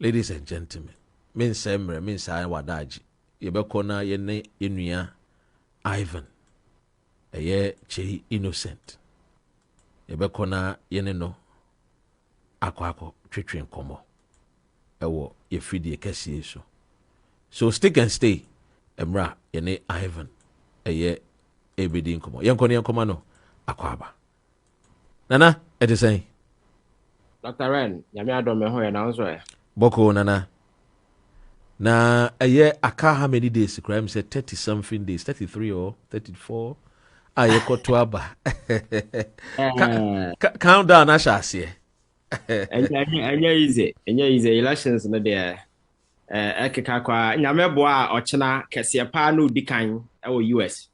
Ladies and gentlemen, men semre men sa wadaji. Yebekona yene yenuya Ivan. Eye che innocent. Yebekona yene no akwa twetwe nkomo. Ewo ye fidi ekesi so. So stick and stay. Emra yene Ivan. Eye ebedi nkomo. Yenkoni yenkoma no akwaba. Nana, it is saying. DrRen, yami adome ho ya na nso e. Boko nana. Na aka how many days? Crime said 30 something days, 33 or 34. Aye kotuaba. Countdown ashasi. Enya easy elections no there. Ekeka kwa nyame boa ochena kese pa no dikan e wo US.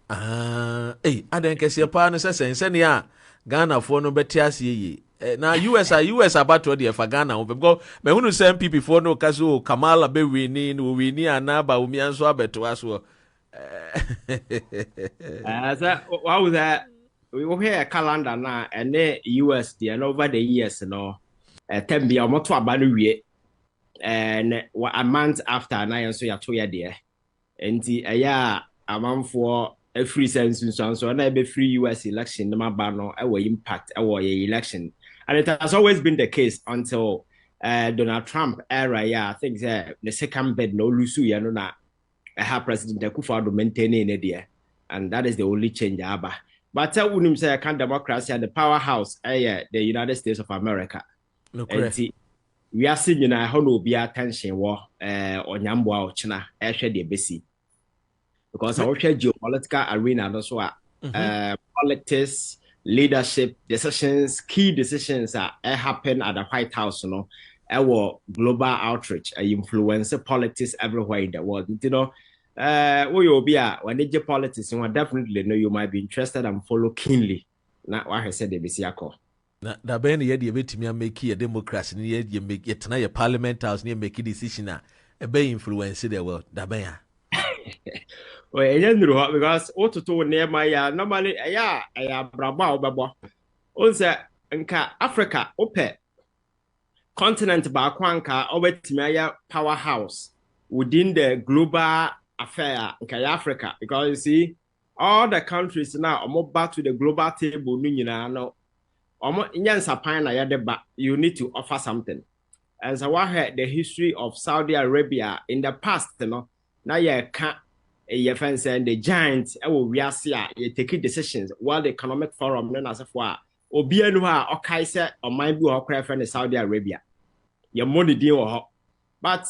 Aden kese pa no sense ya Ghana for no beti asiye. Na US abato de fa Ghana wo because me hunu say MPP for no kaso Kamala be wini no wini anaba umi anso abeto aso. So what was that? We will hear a calendar now and the US and over the years no 10 be almost about a and a month after na so ya to ya there. And a month for a free sense so na be free US election no no our impact our election. And it has always been the case until Donald Trump era, I think the second bid no lusu ya no na President Akufo-Addo maintaining it there. And that is the only change aba. But tell unim say can democracy and the powerhouse the United States of America. No correct. We are seeing how no be attention war onyambo a ochina ehwe de besi. Because our geopolitical arena also politics, leadership decisions, key decisions happen at the White House, our global outreach, influence politics everywhere in the world. You know, we will be when they politics, you definitely know you might be interested and follow keenly. Not what I said, the Bisiako. Na da ben ye de betimi make a democracy ni ye make yet na ye parliament house ni make decision e be influence the world da ben ya. Well, because to near my normally braba obebo. Onse nka Africa ope continent ba kwanka obetimi powerhouse within the global affair nka Africa, because you see all the countries now are back to the global table no you need to offer something. And so I heard the history of Saudi Arabia in the past, now you can't and the giants you take decisions while the economic forum known as for Obianua or Kaiser or might be or friend Saudi Arabia. Your money deal, but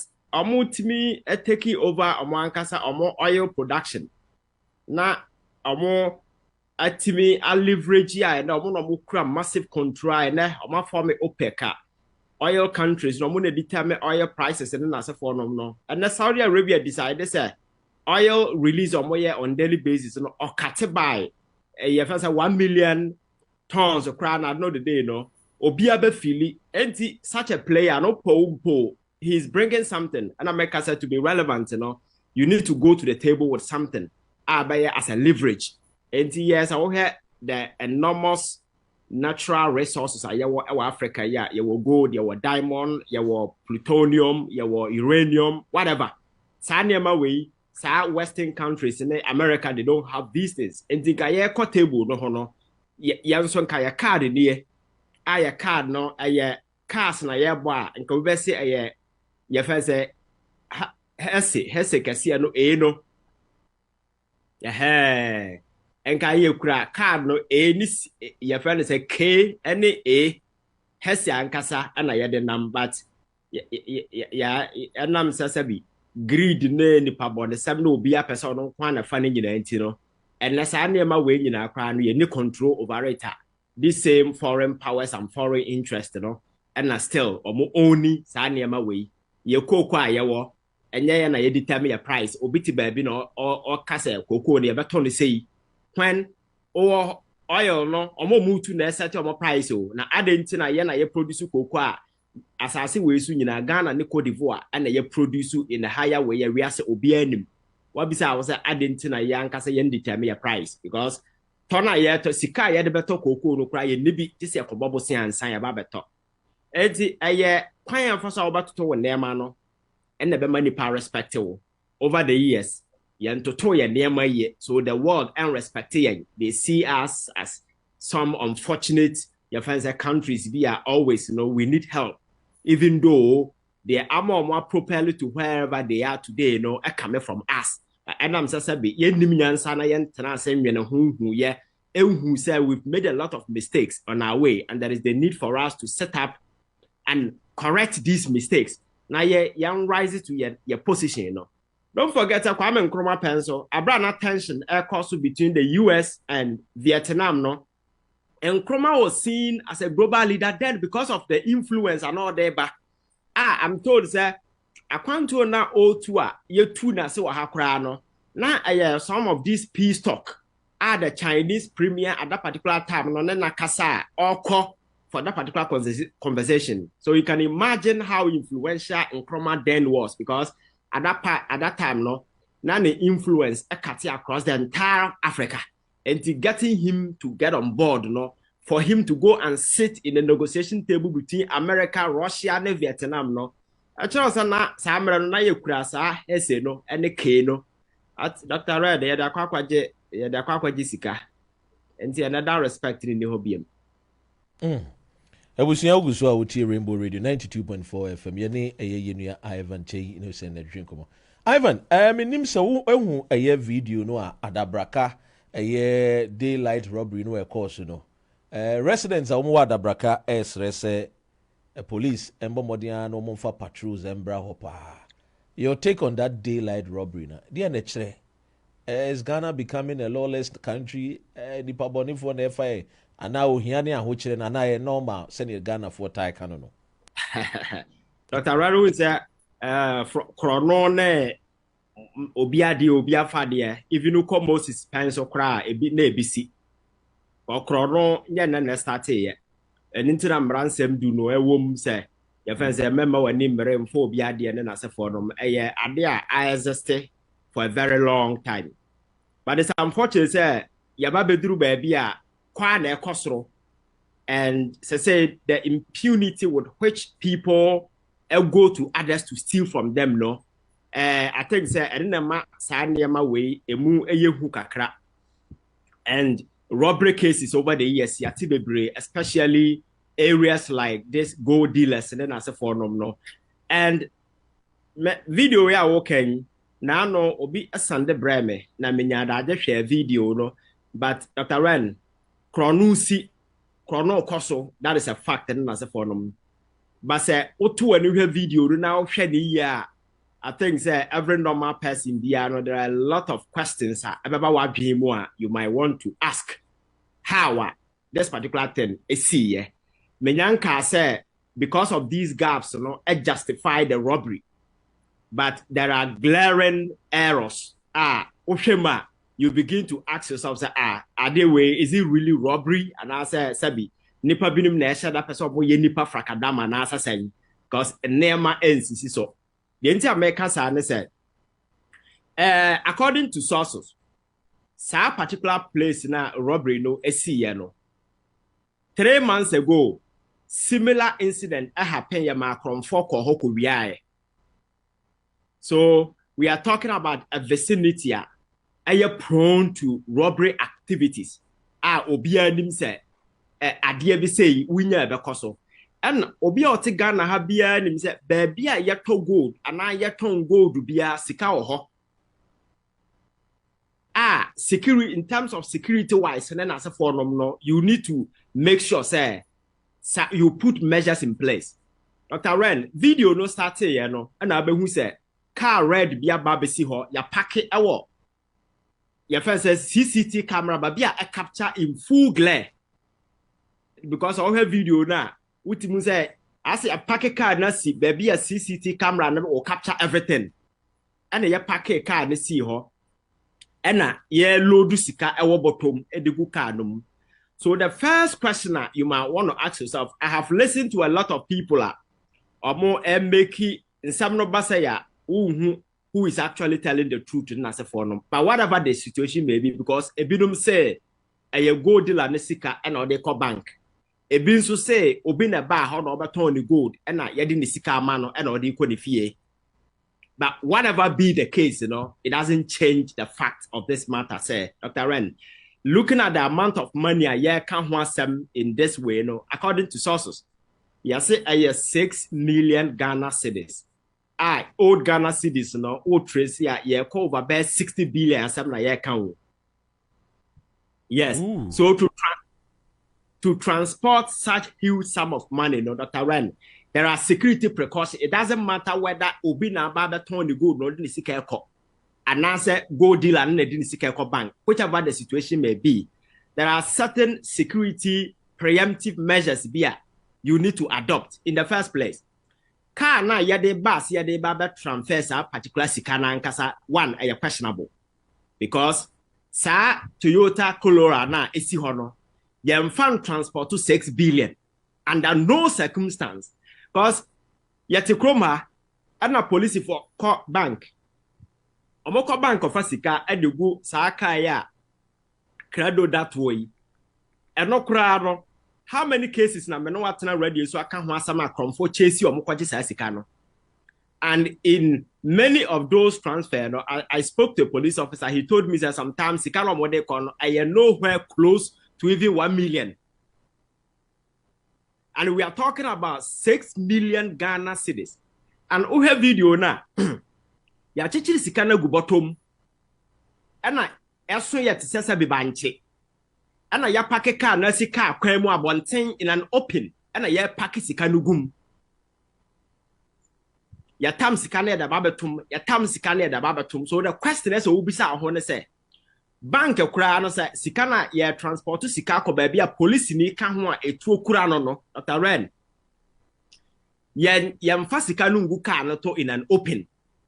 me taking over or more oil production. Now more atimi a leverage ya na omo no kura massive control na omo form OPEC oil countries no mo na determine oil prices na asefo no and Saudi Arabia decided say oil release on daily basis no or cut by you say 1 million tons of crown no the day no obi abe fili enti such a player no po he's bringing something and America said to be relevant, you need to go to the table with something as a leverage. And yes, I will have the enormous natural resources Africa. Yeah, you will gold, you will diamond, you will plutonium, you will uranium, whatever. Sanyama way, Western countries in America, they don't have these things. And the guy table no Yanson kaya card in here. Aya card no aya cars na ya boa. And come be say aya ya say hesse kasi no no. Yeah. Enka ye kura card no ni your friend say K any A hesi ankasa ana ye de number ya enam sasabi greed na nipa body sam na obi apesa no kwa na fa ne nyina nti no enless anema we nyina kwa no ye ni control over it. This same foreign powers and foreign interest and still omo only sa anema we ye kokwa ye wo enye na ye determine your price obi ti ba bi no or kasa kokoo ne ye beto no sei when oil no omo mutu na set omo price o na adenti na ye na ye produce cocoa a asase we su nyina Ghana ne Cote d'Ivoire na ye produce in a higher way we ase obi anim what be say I was adenti na ye ankasa ye determine your price because tona ye to sika ye de beto cocoa no kra ye nibi ti se kobobo se ansan ye ba beto enti eye kwan for so about to nema no and the money power respectable over the years. Yen to ye nema ye, so the world and respect they see us as some unfortunate your friends countries we are always we need help, even though they are more propelled to wherever they are today, coming from us. And I'm just saying, who said we've made a lot of mistakes on our way, and there is the need for us to set up and correct these mistakes. Now, young rises to your position, Don't forget Kwame Nkrumah pencil. I brought attention course between the US and Vietnam, And Nkrumah was seen as a global leader then because of the influence and all that. But I'm told, sir, I can't to now O2 you two na se wa now some of these peace talk are the Chinese premier at that particular time na kasa or call for that particular conversation. So you can imagine how influential Nkrumah then was, because at that time now the influence across the entire Africa, and to getting him to get on board for him to go and sit in the negotiation table between America, Russia, and Vietnam actually na samra na yekura sa ese ene ke at DrRen ye da kwakwaje sika enti another respect ni ne hobiem. Ebusuya oguso a wotie Rainbow Radio 92.4 FM ye ne yenua Ivan Chei no se na dwen komo. Ivan, menim se wo ehu video no a Adabraka daylight robbery no e course no. Residents a wo Adabraka esrese police embo modian no monfa patrols embra hopa. Your take on that daylight robbery na? Dia na kire. Is Ghana becoming a lawless country? Nipa boni for na FI and now hiane ahochire na na normal send Ghana for tie kanono. DrRen say chrono ne obia fa de even ko Moses penso kra ebi na ebisi. Or chrono nya na start ye. And into the ransom do no a womb say, your friends remember when him for be and then as a forum, a idea I exist for a very long time. But it's unfortunate, say, Yababe drew baby a quite a costro, and say the impunity with which people go to others to steal from them, I think, say, I didn't sign my way a moon a year hookah and robbery cases over the years, especially areas like this gold dealers and then as a form and video we are working now no obi a Sunday breme na menya da share video but DrRen chrono koso, that is a fact and as a form but say otu anu video now share the year. I think say every normal person there are a lot of questions you might want to ask how this particular thing is see. Menyanka say because of these gaps, it justify the robbery. But there are glaring errors. Oshema, you begin to ask yourself, say, are they way, is it really robbery? And I say, Sabi, nipa binim na esha da person ye nipa frakadama na asa say, because nema ends so. The entire American said, according to sources, sa particular place na robbery no 3 months ago, similar incident happened in So we are talking about a vicinity prone to robbery activities. Obia nim say adie bi say winya be koso. And obia oti Ghana ha bia nim say baby a yeto gold ana yeton gold bia sika wo ho. Security in terms of security wise, and then as a form you need to make sure say you put measures in place. DrRen video no start here and I be who say car red bia babesi ho ya pack it awo. Your friend says CCTV camera but bia a capture in full glare. Because all her video now, what you say I say a packet car na see baby a CCTV camera na will capture everything. And ya packet car na see ho. Ena ye load sika ewo bottom edigu car no. So the first question you might want to ask yourself, I have listened to a lot of people or more make some no basaya who is actually telling the truth in as a form. But whatever the situation may be, because a bidum say a go dealer nesika and or they call bank. Ebi nso say obi na ba ho na obeton the gold and na yedi ni sika ama no and odi ko ne fie. But whatever be the case, you know, it doesn't change the fact of this matter. Say, Dr. Ren, looking at the amount of money a year can some in this way, you know, according to sources, you say a 6 million Ghana cedis. Old Ghana cedis, you know, old Tracy, yeah, over about 60 billion, something like year can. Yes. Ooh. So to transport such huge sum of money, you know, Dr. Ren, there are security precautions. It doesn't matter whether Obi na baba turn the gold, no didn't see and answer gold dealer and didn't see bank, whichever the situation may be. There are certain security preemptive measures you need to adopt in the first place. Car na yade bus yade baba transfers a particular sikana ankasa one are questionable because sa Toyota Corolla na esi hono yem fan transport to 6 billion under no circumstance. Because yet kroma and a police for court bank. Omoko bank of Africa and the go Sakaya credo that way. And no crowd. How many cases na meno watna radio so I can want some for chase you omoko jisasicano. And in many of those transfers, I spoke to a police officer. He told me that sometimes Sikano Modekon I am nowhere close to even 1 million. And we are talking about 6 million Ghana cedis. And we have video now. Ya chichi sikana gu bottom. And eso ya tisesa bibanche. And ya pake car na si car kwa mu abonten in an open. And ya pake sikanu gum. Ya tam sikane da babatum. Ya tam sikane da babatum. So the question is ubisa ahone say. Bank kura no say sikana ye transport to sika ko ba bia police ni ka ho a etuo kura no Dr. Ren ye mfa sika no ngu car no to in an open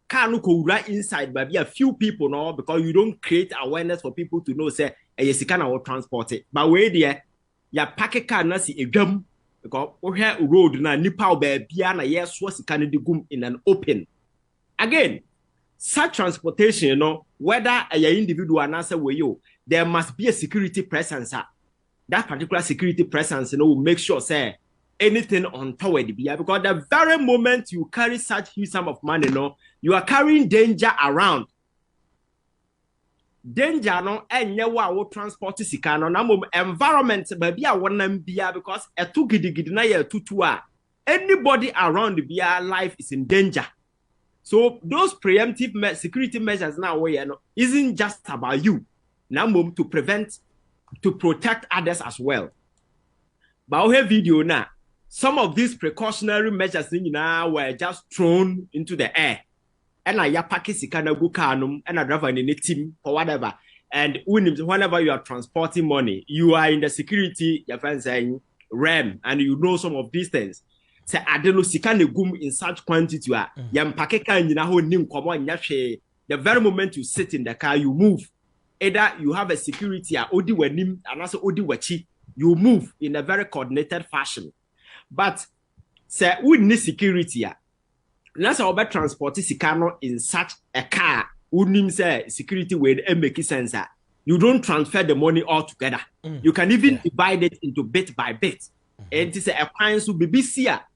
car no ko wura inside ba bia few people no because you don't create awareness for people to know say e sika na wo transport it but we there ya pack car na si edwam because we hear road na nipa ba bia na ye so sika no digum in an open again. Such transportation, you know, whether a individual and answer where you, there must be a security presence. That particular security presence, you know, will make sure say anything on toward the because the very moment you carry such huge sum of money, you know, you are carrying danger around. Danger no enye wa wo transport sika no na mom environment ba bia wonam bia because etu gidigidi na ye tutu a anybody around the bia life is in danger. So those preemptive security measures now isn't just about you. Now to protect others as well. But we have video now. Some of these precautionary measures now were just thrown into the air. And I pack sikana gukanum and a driver in a team or whatever. And whenever you are transporting money, you are in the security, your friend saying REM, and you know some of these things. Say adeno sika ne gum in such quantity yam pakeka nyina ho nim komo nya hwe the very moment you sit in the car you move either you have a security odi wanim anaso odi wachi you move in a very coordinated fashion but say we need security na say oba transport sika no in such a car unim say security will make sense you don't transfer the money all together you can even divide it into bit by bit. And it's a client to be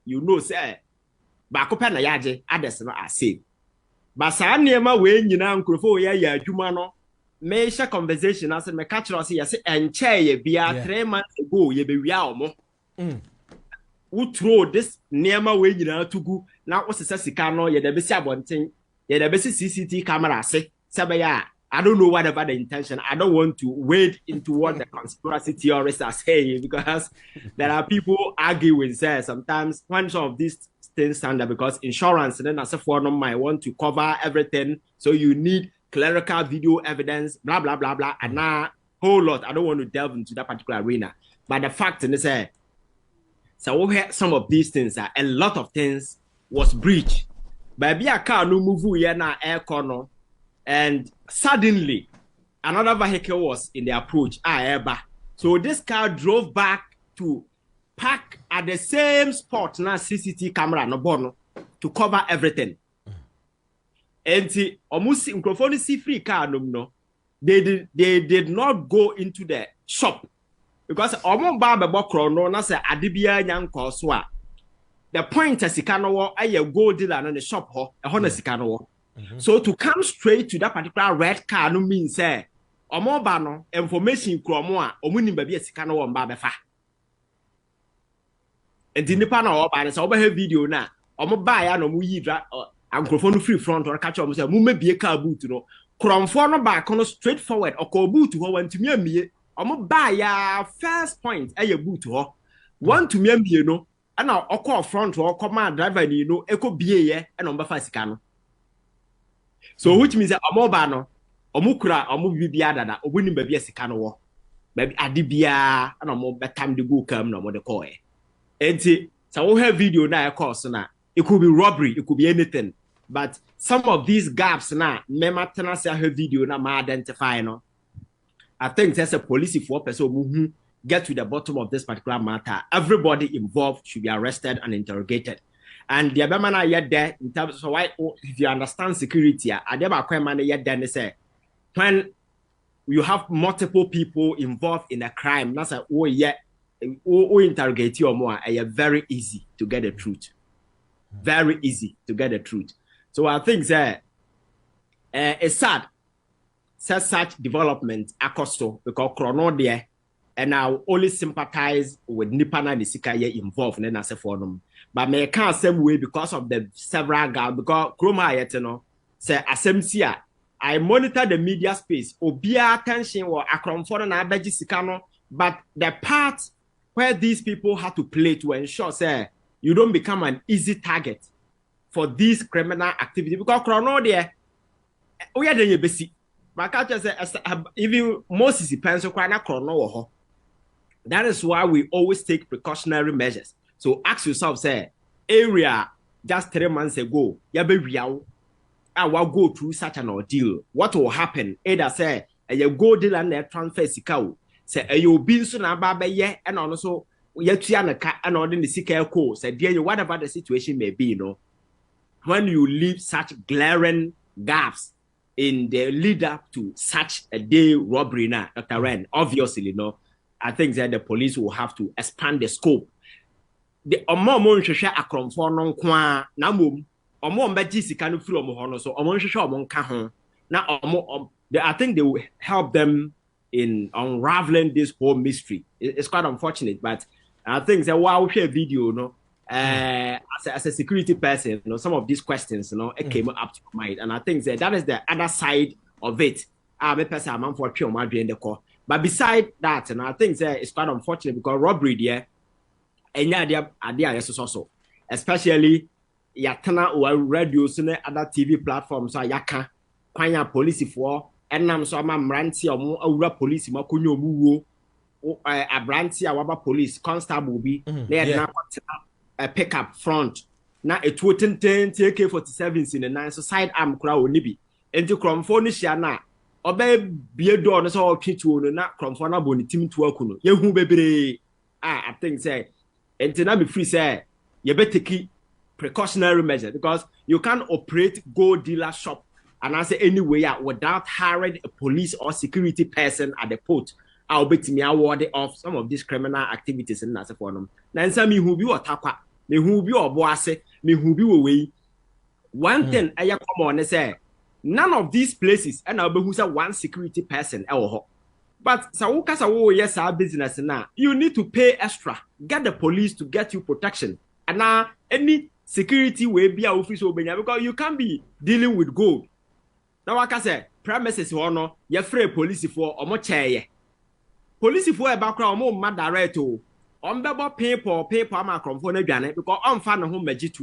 you know, say, Bakopa na yaje, others no are safe. But Sanema when you know, Crofo, ya, Jumano, may share conversation as a catcher, say, and chair ye be 3 months ago, ye be real. Who throw this Nema way you know to go now was a Sicano, ye the Bessia one thing, ye the best CCTV camera say, Sabaya. I don't know whatever the intention. I don't want to wade into what the conspiracy theorists are saying because there are people arguing. Say sometimes when some of these things stand up because insurance and then as a forum might want to cover everything, so you need clerical video evidence, blah blah blah blah, and now whole lot. I don't want to delve into that particular arena, but the fact is, so we heard some of these things. A lot of things was breached. But a car no move here na air corner. And suddenly, another vehicle was in the approach. So this car drove back to park at the same spot now CCTV camera no bono to cover everything. And see, almost in free car no. They did not go into the shop because omo ba be bokro no na say ade bia nya nko so a the point sika no wo aye gold dealer no the shop ho e ho na sika no wo. So to come straight to that particular red car no means say omo ba no information kromo a omo nim ba bia sika no wo mba be fa. Enti nipa na wo ba ne say wo ba have video na omo ba ya no mu yi dra ankrofo no free front or catch omo say mu mebie car boot no kromfo no ba kono straight forward or boot ho wantumi amie omo ba ya first point aye boot ho wantumi amie no ana okọ front ho command driver ni no eko bie ye na omo ba fa sika no. So which means omo ba no omo kura omo bibia dada obuni ba bia sika no wo ba ade bia na omo betam de go kam na omo de call e enti so we have video na e course na it could be robbery, it could be anything. But some of these gaps now, mema tena say her video na ma identify no. I think there's a police for person who get to the bottom of this particular matter. Everybody involved should be arrested and interrogated. And the abemana yet there in terms of why if you understand security, adeba kwemana yet there say when you have multiple people involved in a crime, that's a oh yeah, interrogate you or more, very easy to get the truth. Very easy to get the truth. So I think that it's sad such development acosto because chrono there and I only sympathize with Nipana Nisika involved in as for them. But me can't same way because of the several guys because Chroma yet say asemsia I monitor the media space obia attention or akron na abeji sikano but the part where these people have to play to ensure say you don't become an easy target for these criminal activities because chrono there we are the basic but I just say even most depends on chrono. That is why we always take precautionary measures. So ask yourself, say, area just 3 months ago, I will go through such an ordeal. What will happen? Either say you go deal and transfer sikau, say you been soon about ye and also and on the sick course, say dear you whatever the situation may be, you know. When you leave such glaring gaps in the lead up to such a day robbery now, DrRen, obviously, you know, I think that the police will have to expand the scope. The omo share akron for non kwa na mom omo mbeji sika no free omo hono so omo share omo nka ho na omo I think they will help them in unraveling this whole mystery. It's quite unfortunate, but I think that while we share video, no, as a security person, you know, some of these questions, you know, it came up to mind, and I think that is the other side of it. I'm for the call. But beside that, and I think that it's quite unfortunate because robbery there, and idea is also, especially yatana or radios and other TV platforms, so yaka, kwanya police for, and I'm so I'm ranty or police, makunyo muwo, a branty, our police, constable be, they are a pickup front. Now a 210 AK-47s in a nice side arm crowd nibi. Into Cromfonisha na. Obe be door so kitchen na Cromfona boni team to akuno. Yehu baby. I think say and to be free say you better take precautionary measure because you can't operate gold dealer shop and I say anywhere without hiring a police or security person at the port. I'll bet me award of some of these criminal activities in Nasa for them. Now, some me who be or tapa, me who be or boase, me who be away. One thing I come on and say, none of these places, and I'll be who's a one security person. But Sawuka, yes, our business now. You need to pay extra, get the police to get you protection. And now, any security will be our official because you can't be dealing with gold. Now, like I say, premises honor, you're free police for or more chair. Police for a background more mad direct to on bebo paper microphone again because I'm fan of home magic.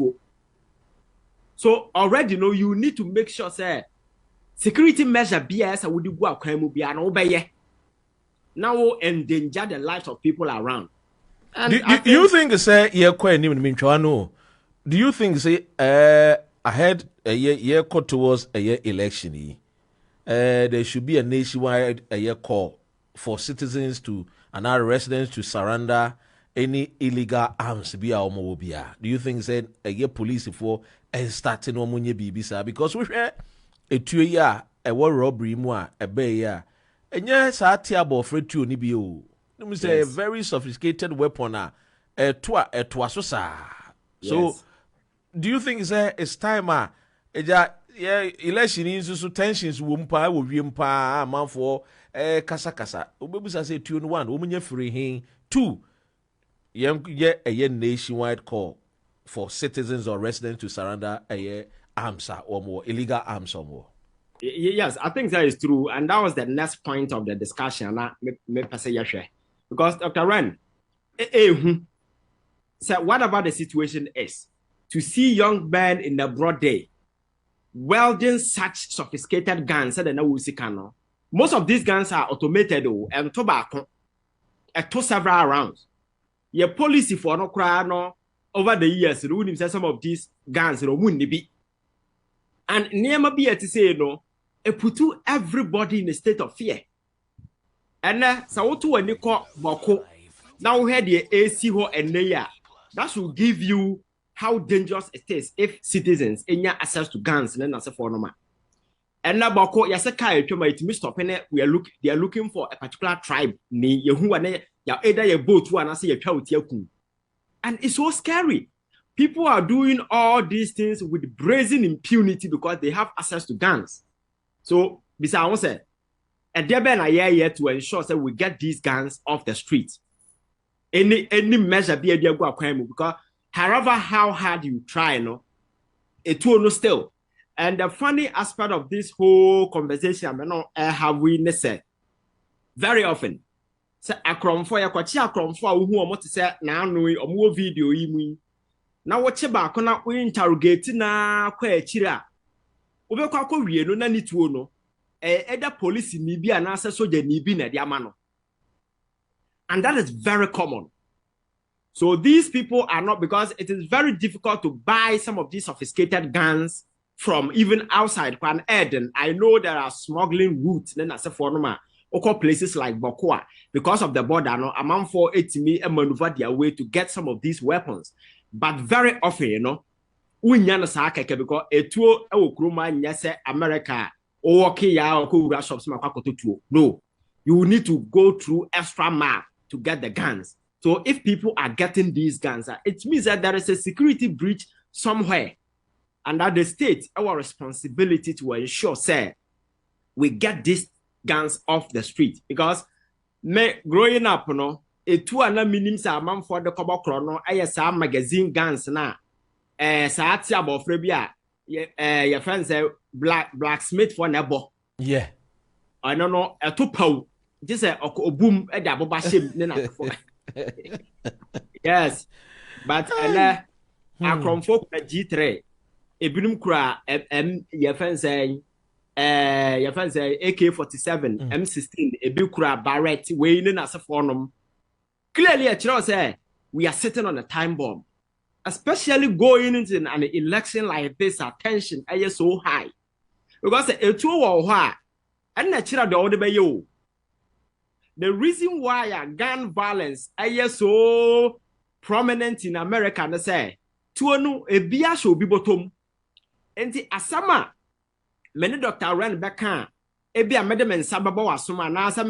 So already know you need to make sure say security measure BS would do go crime be an obey. Now endanger the lives of people around. And do you think say yeah quite no? Do you think say ahead a year towards a year election there should be a nationwide a year call for citizens to and our residents to surrender any illegal arms be our mobile? Do you think said a year police for starting no money BBC because we share a 2 year a war robbery more a bay and yes I tear about for 2 ni bio Let me say a very sophisticated weapon. So, Yes. do you think it's time? Election is so tensions wumpa will be man for kasa. Ubebusa say tune one, woman free him. Two, a nationwide call for citizens or residents to surrender arms or more, illegal arms or more. Yes, I think that is true. And that was the next point of the discussion. Because Dr. Ren, so what about the situation is to see young men in the broad day wielding such sophisticated guns that most of these guns are automated and tobacco to several rounds. Your policy for no crime over the years, some of these guns wouldn't be. And near be to say no, it put everybody in a state of fear. And so to a Nico Boko now we had the AC and layer that should give you how dangerous it is if citizens in your access to guns and then as a former. And now Boko Yasaka it stopping it. They are looking for a particular tribe. Either a boat one say a child. And it's so scary. People are doing all these things with brazen impunity because they have access to guns. So, besides, say, a deben a year to ensure that we get these guns off the streets. Any measure be a go because however how hard you try, it will not still. And the funny aspect of this whole conversation, have we said very often. Say akrom for ya kwachi akrom for who omo to say na anu omo video yi mu na wo che ba ko na we interrogate na kwa akira obekwa ko wie no na nituo no either police ni bi ana say soldier ni bi na dia ma no, and that is very common. So these people are not, because it is very difficult to buy some of these sophisticated guns from even outside Kwan Eden. I know there are smuggling routes then as a former places like Bokoa, because of the border, a man for it me and maneuver their way to get some of these weapons. But very often, we because a tour America or shops. No, you need to go through extra mile to get the guns. So if people are getting these guns, it means that there is a security breach somewhere. And that the state, our responsibility to ensure, say, we get these guns off the street. Because growing up, a 200 minimum amount for the Kobo Chrono, ISR magazine guns now. Satia about Frebia, your friends say blacksmith for nebo. Yeah. I don't know, a two just a boom at the Bobashim. Yes, but I come for G3. A binum kra your friends say AK-47, M16, a bukra Barrett, weighing as a fornum. Clearly, a child say we are sitting on a time bomb, especially going into an election like this. Attention is so high because a 2 or why and a child the order by you. The reason why gun violence is so prominent in America, they say, to a beer show be bottom. And the asama, many DrRen Beka, a beer medemen sababa was some anasa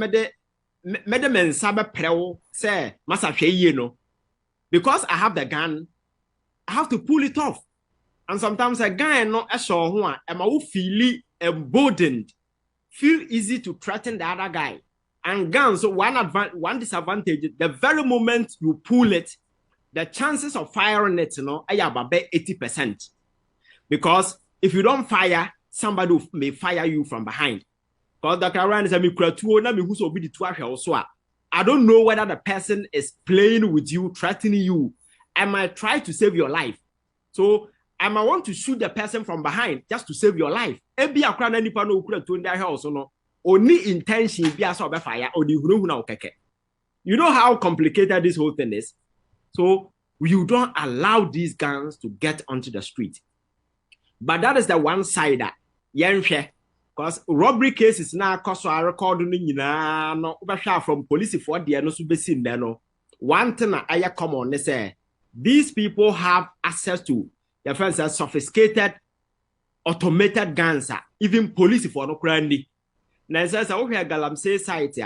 medemen sabba preo, say, Massa because I have the gun, I have to pull it off. And sometimes a guy not a show one, and I feel emboldened, feel easy to threaten the other guy. And guns, so one disadvantage, the very moment you pull it, the chances of firing it, are about 80%. Because if you don't fire, somebody may fire you from behind. Because DrRen is I don't know whether the person is playing with you, threatening you. I might try to save your life. So I might want to shoot the person from behind just to save your life. Only intention be as fire or the you know how complicated this whole thing is. So you don't allow these guns to get onto the street. But that is the one side that because robbery cases now cause a record from police for the no seen there. No one thing I common they say these people have access to the friends sophisticated automated guns, even police for no crime. Now says okay galamsey site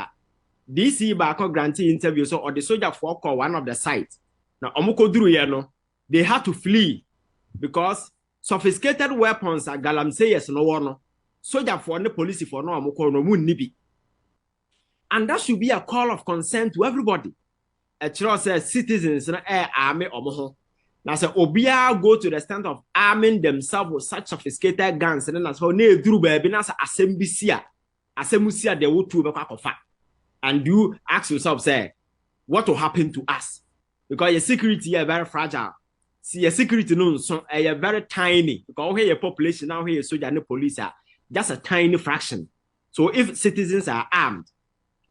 DC baako grantee interview so or the soldier for call one of the sites. Now omoko duru ye no, they had to flee because sophisticated weapons are galamseyes no one. Soldier for the police for no omoko no mu nibi. And that should be a call of concern to everybody. A trust says citizens na army omoho. Now say obia go to the extent of arming themselves with such sophisticated guns and then as for ne duru baby na say asemusia de wotu be kwakofa. And you ask yourself, say, what will happen to us? Because your security is very fragile. See, your security no so are very tiny. Because here your population now here soldier and police are just a tiny fraction. So if citizens are armed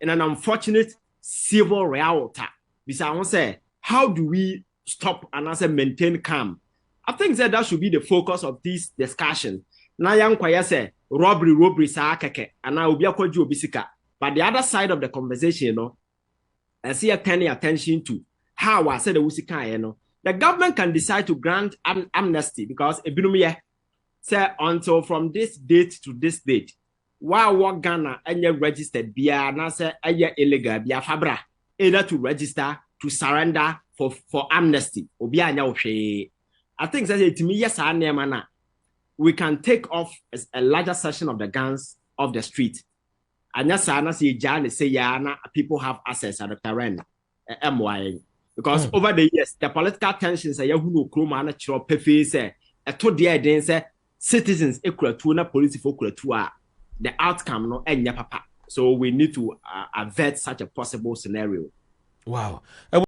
in an unfortunate civil reality, because I want to say, how do we stop and also maintain calm? I think that should be the focus of this discussion. Now, young kwaya say robbery sa keke, and now we are called you bisika. But the other side of the conversation, you know, I see turning attention to how I said the Usika, you know, the government can decide to grant amnesty because Ebinumiye say until from this date to this date, while what Ghana and you registered via Nasa illegal via Fabra, either to register to surrender for amnesty. I think that to me, yes, we can take off a larger section of the guns off the street. And yes, people have access at the terrain. Because over the years, the political tensions are who chroma natural pefe say a to the idea say citizens equal to na police for the outcome no enya papa. So we need to avert such a possible scenario. Wow.